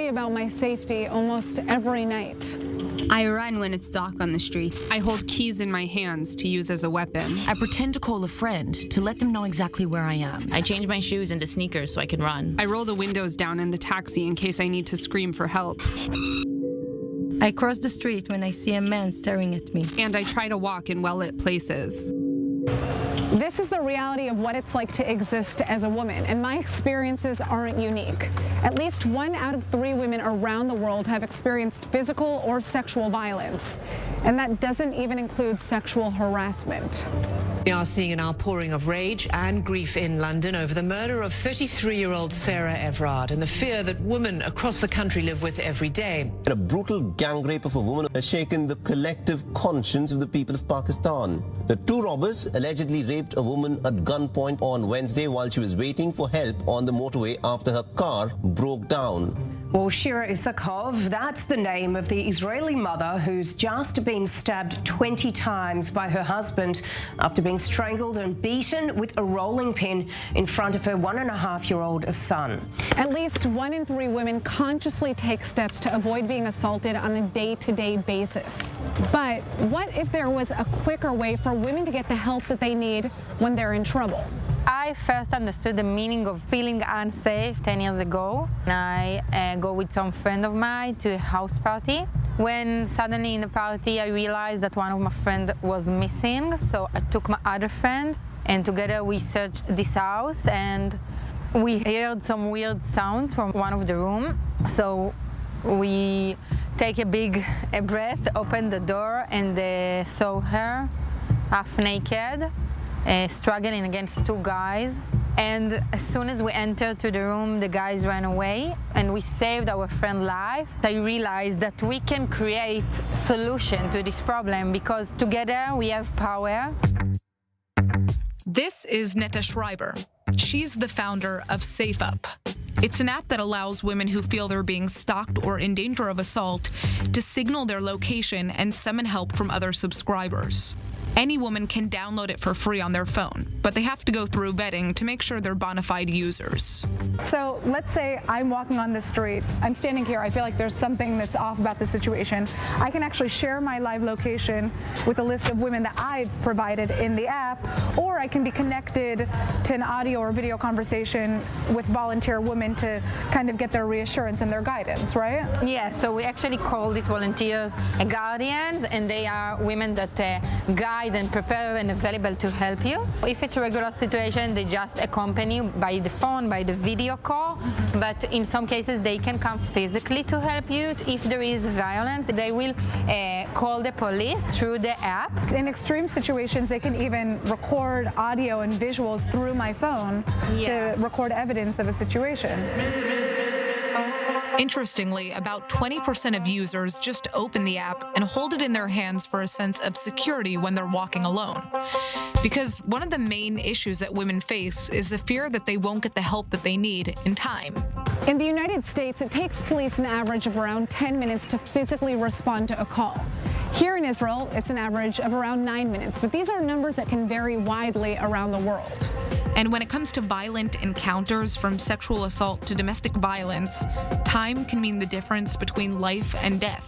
worry about my safety almost every night. I run when it's dark on the streets. I hold keys in my hands to use as a weapon. I pretend to call a friend to let them know exactly where I am. I change my shoes into sneakers so I can run. I roll the windows down in the taxi in case I need to scream for help. I cross the street when I see a man staring at me. And I try to walk in well-lit places. This is the reality of what it's like to exist as a woman, and my experiences aren't unique. At least 1 out of 3 women around the world have experienced physical or sexual violence, and that doesn't even include sexual harassment. We are seeing an outpouring of rage and grief in London over the murder of 33-year-old Sarah Everard and the fear that women across the country live with every day. A brutal gang rape of a woman has shaken the collective conscience of the people of Pakistan. The 2 robbers allegedly raped a woman at gunpoint on Wednesday while she was waiting for help on the motorway after her car broke down. Well, Shira Isakov, that's the name of the Israeli mother who's just been stabbed 20 times by her husband after being strangled and beaten with a rolling pin in front of her 1.5-year-old son. At least 1 in 3 women consciously take steps to avoid being assaulted on a day-to-day basis. But what if there was a quicker way for women to get the help that they need when they're in trouble? I first understood the meaning of feeling unsafe 10 years ago. I go with some friend of mine to a house party. When suddenly in the party I realized that one of my friends was missing, so I took my other friend and together we searched this house and we heard some weird sounds from one of the rooms. So we take a big breath, opened the door and saw her half naked. Struggling against 2 guys, and as soon as we entered to the room, the guys ran away and we saved our friend's life. I realized that we can create a solution to this problem because together we have power. This is Netta Schreiber. She's the founder of SafeUp. It's an app that allows women who feel they're being stalked or in danger of assault to signal their location and summon help from other subscribers. Any woman can download it for free on their phone, but they have to go through vetting to make sure they're bona fide users. So let's say I'm walking on the street, I'm standing here, I feel like there's something that's off about the situation. I can actually share my live location with a list of women that I've provided in the app, or I can be connected to an audio or video conversation with volunteer women to kind of get their reassurance and their guidance, right? Yeah, so we actually call these volunteers guardians, and they are women that guide and prepare and available to help you. If it's a regular situation, they just accompany you by the phone, by the video call, but in some cases they can come physically to help you. If there is violence, they will call the police through the app. In extreme situations, they can even record audio and visuals through my phone to record evidence of a situation. Interestingly, about 20% of users just open the app and hold it in their hands for a sense of security when they're walking alone. Because one of the main issues that women face is the fear that they won't get the help that they need in time. In the United States, it takes police an average of around 10 minutes to physically respond to a call. Here in Israel, it's an average of around 9 minutes, but these are numbers that can vary widely around the world. And when it comes to violent encounters, from sexual assault to domestic violence, time can mean the difference between life and death.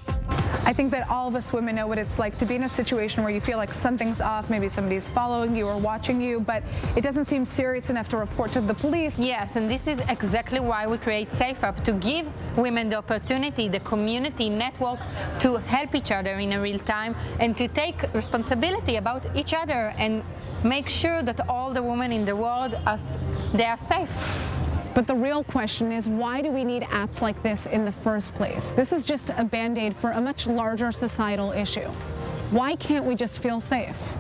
I think that all of us women know what it's like to be in a situation where you feel like something's off, maybe somebody's following you or watching you, but it doesn't seem serious enough to report to the police. Yes, and this is exactly why we create SafeUp, to give women the opportunity, the community network, to help each other in a real time and to take responsibility about each other and make sure that all the women in the world they are safe. But the real question is, why do we need apps like this in the first place? This is just a band-aid for a much larger societal issue. Why can't we just feel safe?